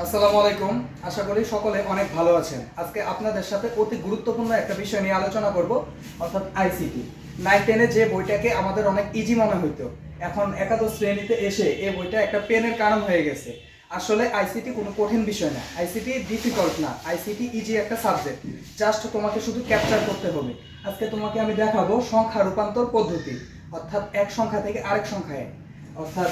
আসসালামু আলাইকুম। আশা করি সকলে অনেক ভালো আছেন। আজকে আপনাদের সাথে অতি গুরুত্বপূর্ণ একটা বিষয় নিয়ে আলোচনা করব, অর্থাৎ আইসিটি। 9-10-এ যে বইটাকে আমাদের অনেক ইজি মনে হইতো, এখন একাদশ শ্রেণীতে এসে এই বইটা একটা পেনের কারণ হয়ে গেছে। আসলে আইসিটি কোনো কঠিন বিষয় না, আইসিটি ডিফিকাল্ট না, আইসিটি ইজি একটা সাবজেক্ট। জাস্ট তোমাকে শুধু ক্যাপচার করতে হবে। আজকে তোমাকে আমি দেখাবো সংখ্যা রূপান্তর পদ্ধতি, অর্থাৎ এক সংখ্যা থেকে আরেক সংখ্যায়, অর্থাৎ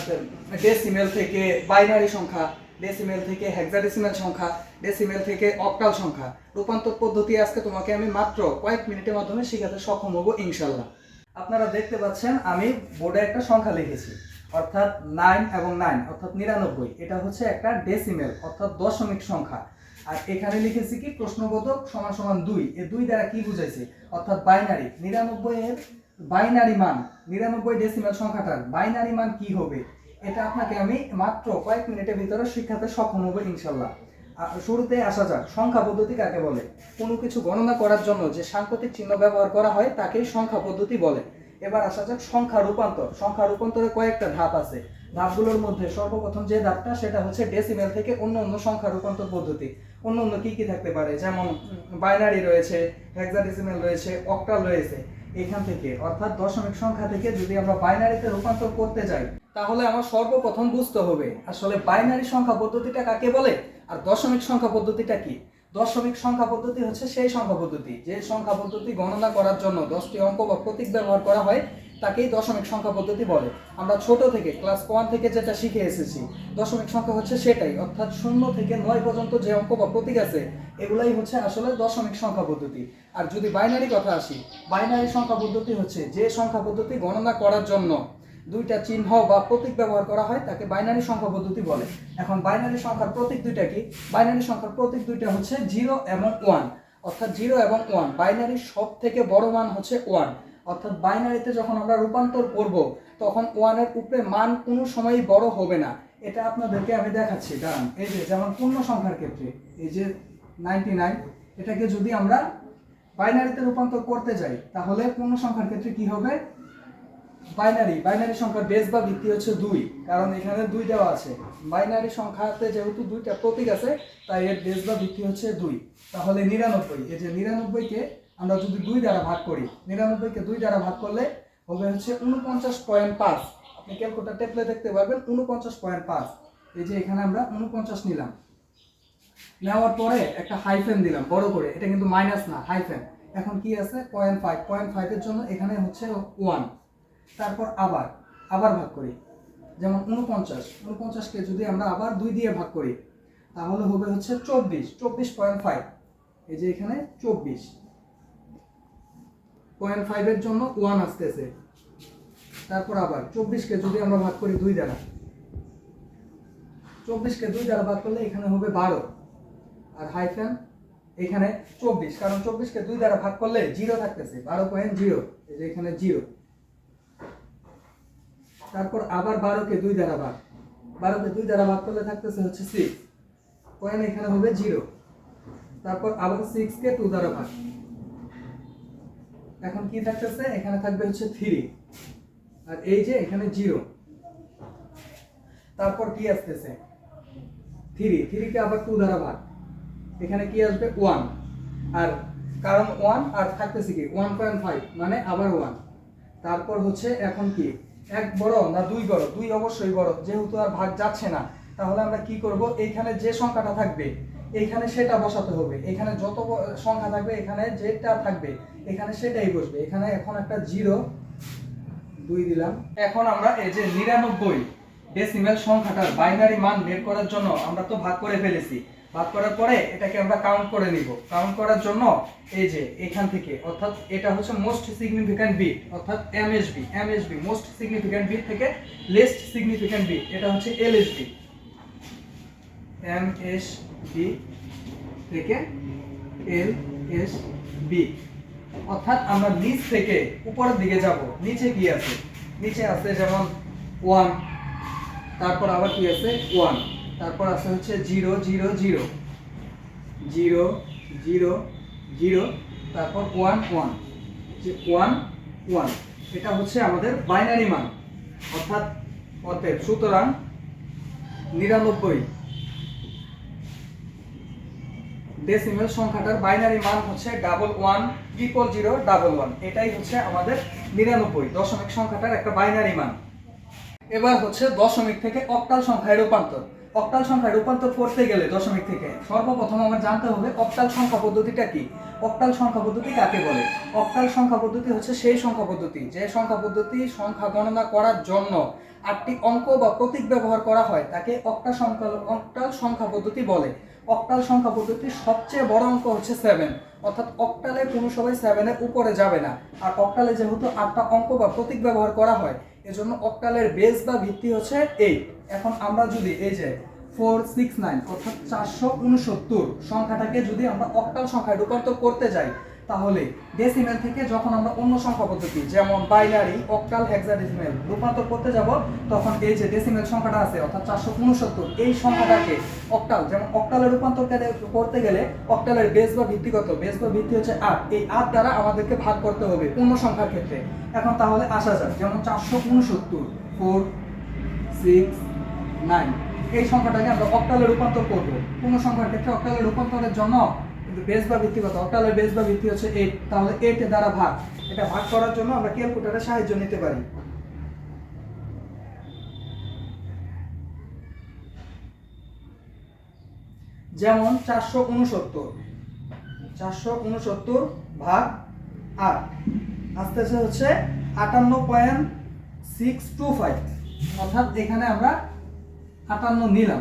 ডেসিমেল থেকে বাইনারি সংখ্যা, ডেসিমেল থেকে হেক্সাডেসিমেল সংখ্যা, ডেসিমেল থেকে অক্টাল সংখ্যা রূপান্তর পদ্ধতি আজকে তোমাকে আমি মাত্র কয়েক মিনিটের মাধ্যমে শেখাতে সক্ষম হব ইনশাল্লাহ। আপনারা দেখতে পাচ্ছেন আমি বোর্ডে একটা সংখ্যা লিখেছি, অর্থাৎ 9 এবং 9 অর্থাৎ 99। এটা হচ্ছে একটা ডেসিমেল অর্থাৎ দশমিক সংখ্যা। আর এখানে লিখেছি কি প্রশ্নবোধক সমান সমান 2। এই 2 দ্বারা কি বুঝাইছে, অর্থাৎ বাইনারি 99 এর বাইনারি মান, 99 ডেসিমেল সংখ্যাটার বাইনারি মান কি হবে, এটা আপনাকে আমি মাত্র কয়েক মিনিটের ভিতরে শিখাতে সক্ষম হবো ইনশাল্লাহ। শুরুতে আসা যাক, সংখ্যা পদ্ধতি কাকে বলে। কোনো কিছু গণনা করার জন্য যে সাংকেতিক চিহ্ন ব্যবহার করা হয় তাকেই সংখ্যা পদ্ধতি বলে। এবার আসা যাক সংখ্যা রূপান্তর। সংখ্যা রূপান্তরে কয়েকটা ধাপ আছে। ধাপগুলোর মধ্যে সর্বপ্রথম যে ধাপটা সেটা হচ্ছে ডেসিমেল থেকে অন্য অন্য সংখ্যা রূপান্তর পদ্ধতি। অন্য অন্য কি কি থাকতে পারে, যেমন বাইনারি রয়েছে, হেক্সাডেসিমেল রয়েছে, অক্টাল রয়েছে। এখান থেকে অর্থাৎ দশমিক সংখ্যা থেকে যদি আমরা বাইনারিতে রূপান্তর করতে যাই, তাহলে আমার সর্বপ্রথম বুঝতে হবে আসলে বাইনারি সংখ্যা পদ্ধতিটা কাকে বলে আর দশমিক সংখ্যা পদ্ধতিটা কি। দশমিক সংখ্যা পদ্ধতি হচ্ছে সেই সংখ্যা পদ্ধতি যে সংখ্যা পদ্ধতি গণনা করার জন্য 10টি অঙ্ক বা প্রতীক ব্যবহার করা হয়, তাকেই দশমিক সংখ্যা পদ্ধতি বলে। আমরা ছোট থেকে ক্লাস 1 থেকে যেটা শিখে এসেছি, দশমিক সংখ্যা হচ্ছে সেটাই, অর্থাৎ 0 থেকে 9 পর্যন্ত যে অঙ্ক বা প্রতীক আছে এগুলাই হচ্ছে আসলে দশমিক সংখ্যা পদ্ধতি। আর যদি বাইনারি কথা আসি, বাইনারি সংখ্যা পদ্ধতি হচ্ছে যে সংখ্যা পদ্ধতি গণনা করার জন্য দুইটা চিহ্ন বা প্রতীক ব্যবহার করা হয় তাকে বাইনারি সংখ্যা পদ্ধতি বলে। এখন বাইনারি সংখ্যার প্রতীক দুইটা কি? বাইনারি সংখ্যার প্রতীক দুইটা হচ্ছে 0 এবং 1, অর্থাৎ 0 এবং 1। বাইনারির সব থেকে বড় মান হচ্ছে 1, অর্থাৎ বাইনারিতে যখন আমরা রূপান্তর করব তখন 1 এর উপরে মান কোনো সময়ই বড় হবে না। এটা আপনাদেরকে আমি দেখাচ্ছি, কারণ এই যে যেমন পূর্ণ সংখ্যার ক্ষেত্রে এই যে 99, এটাকে যদি আমরা বাইনারিতে রূপান্তর করতে যাই তাহলে পূর্ণ সংখ্যার ক্ষেত্রে কি হবে, বাইনারি সংখ্যার বেস বা ভিত্তি হচ্ছে 2, কারণ এখানে 2 দেওয়া আছে। বাইনারি সংখ্যাতে যেহেতু দুইটা প্রতীক আছে তাই এর বেস বা ভিত্তি হচ্ছে 2। তাহলে 99, এই যে 99কে আমরা যদি 2 দ্বারা ভাগ করি, 99কে 2 দ্বারা ভাগ করলে হবে হচ্ছে 49.5। আপনি ক্যালকুলেটর টেপলে দেখতে পারবেন 49.5। এই যে এখানে আমরা 49 নিলাম, নেওয়ার পরে একটা হাইফেন দিলাম বড় করে, এটা কিন্তু মাইনাস না, হাইফেন। এখন কি আছে 0.5 এর জন্য এখানে হচ্ছে 1। তারপর আবার ভাগ করি, যেমন 49কে যদি আমরা আবার 2 দিয়ে ভাগ করি তাহলে হবে হচ্ছে 24.5। এই যে এখানে 24.5 এর জন্য 1 আসতেছে। তারপর আবার 24কে যদি আমরা ভাগ করি 2 দ্বারা, 24কে 2 দ্বারা ভাগ করলে এখানে হবে 12, আর হাইফেন এখানে 24, কারণ 24কে 2 দ্বারা ভাগ করলে 0 থাকতেছে, 12.0, এই যে এখানে 0। তারপর আবার 12কে 2 দ্বারা ভাগ, 12কে 2 দ্বারা ভাগ করলে থাকতেছে হচ্ছে 6, পয়েন্ট এখানে হবে 0। তারপর আবার 6কে 2 দ্বারা ভাগ, এখন কি থাকতেছে, এখানে থাকবে হচ্ছে 3, আর এই যে এখানে 0। তারপর কি আসতেছে 3কে আবার 2 দ্বারা ভাগ, এখানে কি আসবে 1, আর কারণ 1 আর থাকতেছে কি 1.5 মানে আবার 1। তারপর হচ্ছে এখন কি 1 বড় না 2 বড়? 2 অবশ্যই বড়, যেহেতু আর ভাগ যাচ্ছে না তাহলে আমরা কি করব, এইখানে যে সংখ্যাটা থাকবে এইখানে সেটা বসাতে হবে। এখানে যত সংখ্যা থাকবে এখানে যেটা থাকবে এখানে সেটাই বসবে। এখানে এখন একটা 0 2 দিলাম। এখন আমরা এই যে 99 ডেসিমেল সংখ্যাটার বাইনারি মান বের করার জন্য আমরা তো ভাগ করে ফেলেছি, ভাগ করার পরে এটাকে আমরা কাউন্ট করে নিব। কাউন্ট করার জন্য এই যে এখান থেকে, অর্থাৎ এটা হচ্ছে মোস্ট সিগনিফিক্যান্ট বিট, অর্থাৎ এমএসবি মোস্ট সিগনিফিক্যান্ট বিট থেকে লিস্ট সিগনিফিক্যান্ট বিট, এটা হচ্ছে এলএসবি। এমএসবি থেকে এলএসবি, অর্থাৎ আমরা নিচ থেকে উপরের দিকে যাব। নিচে কি আছে, নিচে আছে যেমন 1, তারপর আবার কি আছে 1, তারপর আছে হচ্ছে 0 0 0 0 0 0, তারপর 1 1, যে 1 1, এটা হচ্ছে আমাদের বাইনারি মান। অর্থাৎ সুতরাং 99 ডেসিমেল সংখ্যাটার বাইনারি মান হচ্ছে 110011, এটাই হচ্ছে আমাদের 99 দশমিক সংখ্যাটার একটা বাইনারি মান। এবার হচ্ছে দশমিক থেকে অক্টাল সংখ্যায় রূপান্তর। অক্টাল সংখ্যায় রূপান্তর করতে গেলে দশমিক থেকে সর্বপ্রথম আমার জানতে হবে অক্টাল সংখ্যা পদ্ধতিটা কি। অক্টাল সংখ্যা পদ্ধতি কাকে বলে? অক্টাল সংখ্যা পদ্ধতি হচ্ছে সেই সংখ্যা পদ্ধতি যে সংখ্যা পদ্ধতি সংখ্যা গণনা করার জন্য 8টি অঙ্ক বা প্রতীক ব্যবহার করা হয় তাকে অক্টাল সংখ্যা পদ্ধতি বলে। অক্টাল সংখ্যা পদ্ধতির সবচেয়ে বড় অঙ্ক হচ্ছে 7, অর্থাৎ অক্টালে কোনো সময় 7-এর উপরে যাবে না। আর অক্টালে যেহেতু 8টা অঙ্ক বা প্রতীক ব্যবহার করা হয় এজন্য অক্টালের বেস বা ভিত্তি হচ্ছে 8। এখন আমরা যদি এই যে 469 অর্থাৎ 469 সংখ্যাটাকে যদি আমরা অক্টাল সংখ্যায় রূপান্তর করতে যাই তাহলে ডেসিমেল থেকে যখন আমরা অন্য সংখ্যা পদ্ধতি যেমন বাইনারি, অক্টাল, হেক্সাডেসিমেল রূপান্তর করতে যাব তখন এই যে ডেসিমেল সংখ্যাটা আছে অর্থাৎ 469 এই সংখ্যাটাকে অক্টাল যেমন অক্টালে রূপান্তর করতে গেলে অক্টালের বেস বা ভিত্তি কত? বেস বা ভিত্তি হচ্ছে 8। এই 8 দ্বারা আমাদেরকে ভাগ করতে হবে পূর্ণ সংখ্যার ক্ষেত্রে। এখন তাহলে আসা যাক, যেমন 469 4 6 9 এই সংখ্যাটাকে আমরা অক্টালে রূপান্তর করব। পূর্ণ সংখ্যার ক্ষেত্রে অক্টালে রূপান্তরের জন্য বেস বা ভিত্তি কত? অক্টালের বেস বা ভিত্তি হচ্ছে 8। তাহলে 8 এর দ্বারা ভাগ, এটা ভাগ করার জন্য আমরা ক্যালকুলেটরের সাহায্য নিতে পারি। যেমন 469 ভাগ 8 আসতেছে হচ্ছে 58.625, অর্থাৎ এখানে আমরা 58 নিলাম,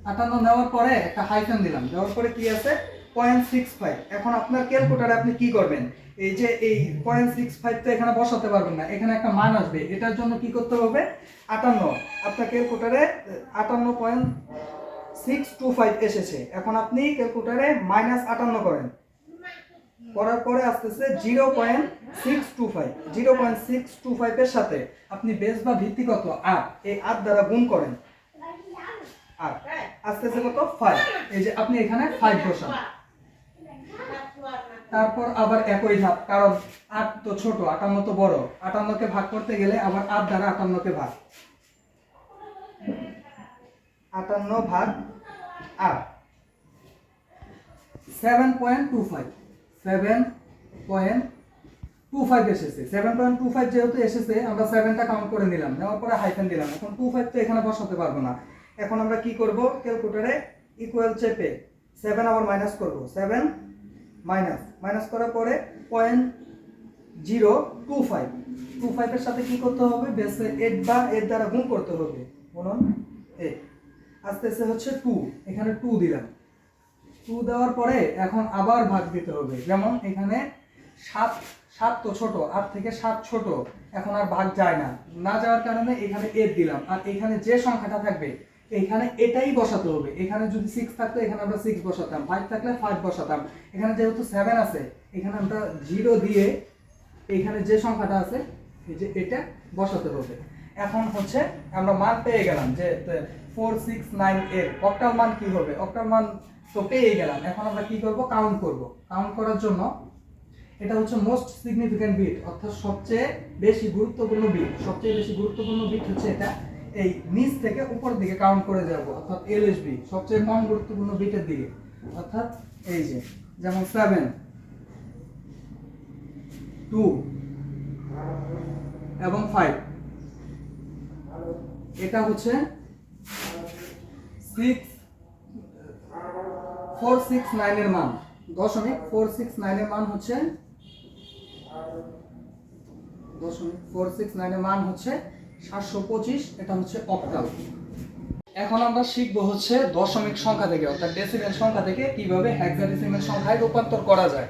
58 নেওয়ার পরে একটা হাইফেন দিলাম, দেওয়ার পরে কি আছে 0.65। এখন আপনার ক্যালকুলেটরে আপনি কি করবেন, এই যে এই 0.65 তো এখানে বসাতে পারবেন না, এখানে একটা মান আসবে, এটার জন্য কি করতে হবে 58, আপনার ক্যালকুলেটরে 58.625 এসেছে। এখন আপনি ক্যালকুলেটরে -58 করেন, করার পরে আসতেছে 0.625 এর সাথে আপনি বেস বা ভিত্তি কত 8, এই 8 দ্বারা গুণ করেন, আর আসতেছে কত 5। এই যে আপনি এখানে 5 বসান, তারপর আবার একই ধাপ, কারণ 8 তো ছোট 58 তো বড়, 58 কে ভাগ করতে গেলে আবার 8 দ্বারা 58 কে ভাগ, 58 ভাগ 8 7.25 এসেছে। 7.25 যেহেতু এসেছে আমরা 7টা কাউন্ট করে নিলাম, নেওয়ার পরে হাইফেন দিলাম। এখন 25 তো এখানে বসাতে পারবো না, এখন আমরা কি করব ক্যালকুলেটরে ইকুয়াল চেপে 7 আবার মাইনাস করব, 7 মাইনাস করার পরে 0.025 এর সাথে কি করতে হবে বেসে 8 বা 8 দ্বারা গুণ করতে হবে, গুণন 8 আসতেছে হচ্ছে 2, এখানে 2 দিলাম, 2 দেওয়ার পরে এখন আবার ভাগ দিতে হবে। যেমন এখানে 7 তো ছোট, 8 থেকে 7 ছোট, এখন আর ভাগ যায় না যাওয়ার কারণে এখানে 8 দিলাম, আর এখানে যে সংখ্যাটা থাকবে এখানে এটাই বসাতে হবে। এখানে যদি 6 থাকতো এখানে আমরা 6 বসাতাম, 5 থাকলে 5 বসাতাম, এখানে যেহেতু 7 আছে এখানে আমরা 0 দিয়ে এখানে যে সংখ্যাটা আছে এই যে এটা বসাতে হবে। এখন হচ্ছে আমরা মান পেয়ে গেলাম যে 469 এর অক্টাল মান কি হবে, অক্টাল মান তো পেয়ে গেলাম। এখন আমরা কি করব কাউন্ট করব। কাউন্ট করার জন্য এটা হচ্ছে মোস্ট সিগনিফিক্যান্ট বিট, অর্থাৎ সবচেয়ে বেশি গুরুত্বপূর্ণ বিট। সবচেয়ে বেশি গুরুত্বপূর্ণ বিট হচ্ছে এটা, এই নিচ থেকে উপর দিকে কাউন্ট করে যাব, অর্থাৎ এলএসবি সবচেয়ে কম গুরুত্বপূর্ণ বিটের দিকে, অর্থাৎ এই যে যেমন 7 2 এবং 5, এটা হচ্ছে 469 এর মান, 0.469 এর মান হচ্ছে 725, এটা হচ্ছে অক্টাল। এখন আমরা শিখব হচ্ছে দশমিক সংখ্যা থেকে অর্থাৎ ডেসিমেল সংখ্যা থেকে কিভাবে হেক্সাডেসিমেল সংখ্যায় রূপান্তর করা যায়।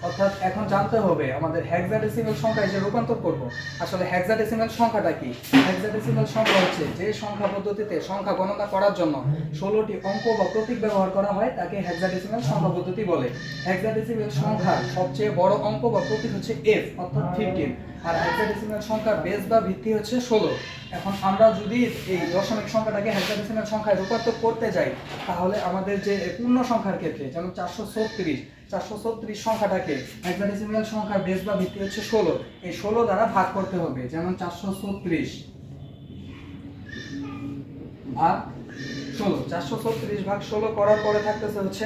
অর্থাৎ এখন জানতে হবে আমাদের হেক্সাডেসিমেল সংখ্যায় যে রূপান্তর করব আসলে হেক্সাডেসিমেল সংখ্যাটা কি। হেক্সাডেসিমেল সংখ্যা হচ্ছে যে সংখ্যা পদ্ধতিতে সংখ্যা গণনা করার জন্য 16টি অঙ্ক বা প্রতীক ব্যবহার করা হয় তাকে হেক্সাডেসিমেল সংখ্যা পদ্ধতি বলে। হেক্সাডেসিমেল সংখ্যার সবচেয়ে বড় অঙ্ক বা প্রতীক হচ্ছে f অর্থাৎ 15, আর হেক্সাডেসিমেল সংখ্যার বেস বা ভিত্তি হচ্ছে 16। এখন আমরা যদি এই দশমিক সংখ্যাটাকে হেক্সাডেসিমেল সংখ্যায় রূপান্তর করতে যাই তাহলে আমাদের যে পূর্ণ সংখ্যার ক্ষেত্রে যেমন 436 সংখ্যাটাকে হেক্সাডেসিমেল সংখ্যার বেস বা ভিত্তি হচ্ছে 16, এই 16 দ্বারা ভাগ করতে হবে। যেমন 436 ভাগ 16 করার পরে থাকতেছে হচ্ছে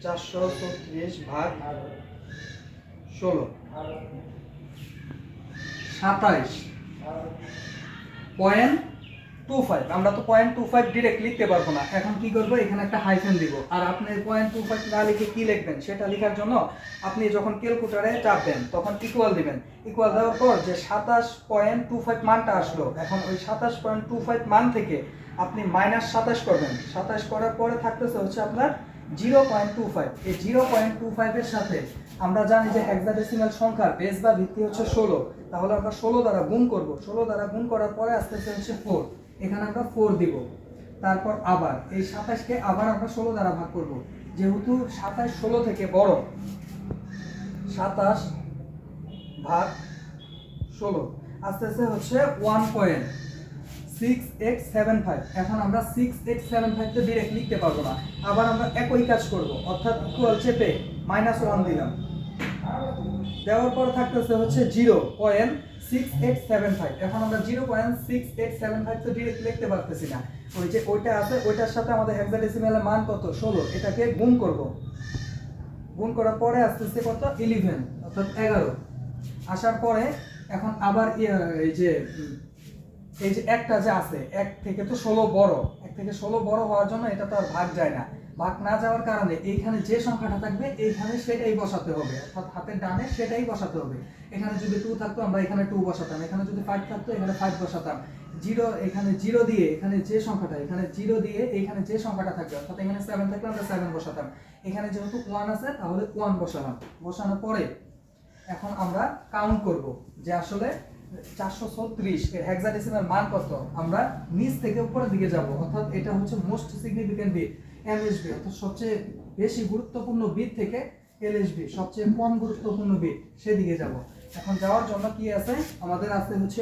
434 ভাগ 16 27.25। আমরা তো 0.25 ডিরেক্ট লিখতে পারবো না, এখন কি করবো, এখানে একটা হাইফেন দিব। আর আপনি 0.25 না লিখে কি লিখবেন সেটা লেখার জন্য আপনি যখন ক্যালকুলেটরে চাপবেন তখন ইকুয়াল দিবেন। ইকুয়াল দেওয়ার পর যে 27.25 মানটা আসলো, এখন ওই 27.25 মান থেকে আপনি -27 করবেন। 27 করার পরে থাকতেছে হচ্ছে আপনার 0.25। এই 0.25 এর সাথে আমরা জানি যে হেক্সাডেসিমাল সংখ্যার বেস বা ভিত্তি হচ্ছে 16, তাহলে আমরা 16 দ্বারা গুণ করব। 16 দ্বারা গুণ করার পরে আস্তে আস্তে হচ্ছে 4, এখানে আমরা 4 দিব। তারপর আবার এই 27 কে আবার আমরা 16 দ্বারা ভাগ করব, যেহেতু 27 16 থেকে বড়। 27 ভাগ 16 আস্তে আস্তে হচ্ছে 1.6875। এখন আমরা 6875 তে ডাইরেক্ট লিখতে পারবো না, আবার আমরা একই কাজ করব, অর্থাৎ ইকুয়াল চেপে -1 দিলাম। দেওয়ার পর থাকতেছে হচ্ছে 0.6875। এখন আমরা 0.6875 তো ডাইরেক্ট লিখতে পারতেছি না, ওই যে ওইটা আছে ওইটার সাথে আমাদের হেক্সাডেসিমালের মান কত 16, এটাকে গুণ করব। গুণ করার পরে আস্তে আস্তে কত 11 অর্থাৎ 11 আসার পরে এখন আবার এই যে একটা যে আছে, 1 থেকে তো 16 বড়, 1 থেকে 16 বড় হওয়ার জন্য এটা তো আর ভাগ যায় না। ভাগ না যাওয়ার কারণে এইখানে যে সংখ্যাটা থাকবে এইখানে সেটাই বসাতে হবে, অর্থাৎ হাতের ডানে সেটাই বসাতে হবে। এখানে যদি 2 থাকতো আমরা এখানে 2 বসাতাম, এখানে যদি 5 থাকতো এখানে 5 বসাতাম। 0 এখানে 0 দিয়ে এখানে যে সংখ্যাটা, এখানে 0 দিয়ে এইখানে যে সংখ্যাটা থাকবে, অর্থাৎ এখানে 7 থাকলে আমরা 7 বসাতাম। এখানে যেহেতু 1 আছে তাহলে 1 বসালাম। বসানোর পরে এখন আমরা কাউন্ট করব যে আসলে 436 এর হেক্সাডেসিমাল মান কত। আমরা নিচ থেকে উপরের দিকে যাব, অর্থাৎ এটা হচ্ছে মোস্ট সিগনিফিক্যান্ট বিট এমএসবি, অর্থাৎ সবচেয়ে বেশি গুরুত্বপূর্ণ বিট থেকে এলএসবি সবচেয়ে কম গুরুত্বপূর্ণ বিট সেদিকে যাব। এখন যাওয়ার জন্য কি আছে, আমাদের আছে হচ্ছে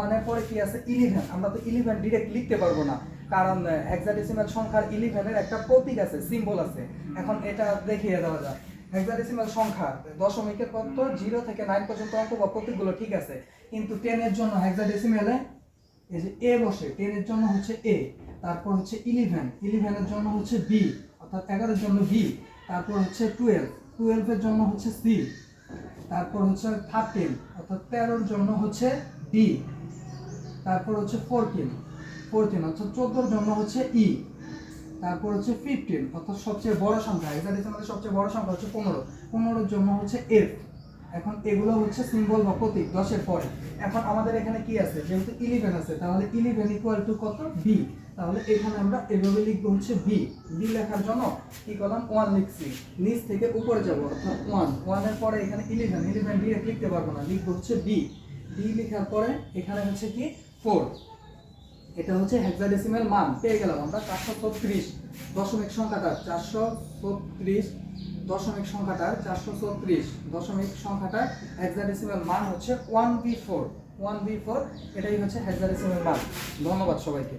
1 এর পরে কি আছে 11। আমরা তো 11 ডাইরেক্ট লিখতে পারবো না, কারণ হেক্সাডেসিমাল সংখ্যার 11 এর একটা প্রতীক আছে, সিম্বল আছে। এখন এটা দেখিয়ে দেওয়া যায়। হেক্সাডেসিমাল সংখ্যা দশমিকের কত 0 থেকে 9 পর্যন্ত অঙ্ক বা প্রতীকগুলো ঠিক আছে, কিন্তু 10 এর জন্য হেক্সাডেসিমালে এই যে এ বসে, 10 এর জন্য হচ্ছে এ, তারপর হচ্ছে 11 এর জন্য হচ্ছে বি, অর্থাৎ 11 এর জন্য বি, তারপর হচ্ছে 12 এর জন্য হচ্ছে সি, তারপর হচ্ছে 13 অর্থাৎ 13 এর জন্য হচ্ছে ডি, তারপর হচ্ছে 14 অর্থাৎ 14 এর জন্য হচ্ছে ই, তারপর হচ্ছে 15 অর্থাৎ সবচেয়ে বড় সংখ্যা, হেক্সাডেসিমালের সবচেয়ে বড় সংখ্যা হচ্ছে 15 এর জন্য হচ্ছে এফ। এখন এগুলো হচ্ছে সিম্বল বা প্রতীক 10 এর পরে। এখন আমাদের এখানে কি আছে, যেহেতু 11 আছে তাহলে 11 ইকুয়াল টু কত বি, তাহলে এখানে আমরা এভাবে লিখবো হচ্ছে বি। লেখার জন্য কি করলাম 1 লিখছি, নিচ থেকে উপরে যাব, অর্থাৎ 1 এর পরে এখানে 11 ডিরেক্ট লিখতে পারবো না, লিখবো হচ্ছে বি। লেখার পরে এখানে হচ্ছে কি 4। এটা হচ্ছে হেক্সাডেসিমাল মান পেয়ে গেলাম আমরা। 436 দশমিক সংখ্যাটার 436 দশমিক সংখ্যাটার 436 দশমিক সংখ্যাটার হেক্সাডেসিমাল মান হচ্ছে 1v4। এটাই হচ্ছে হেক্সাডেসিমাল মান। ধন্যবাদ সবাইকে।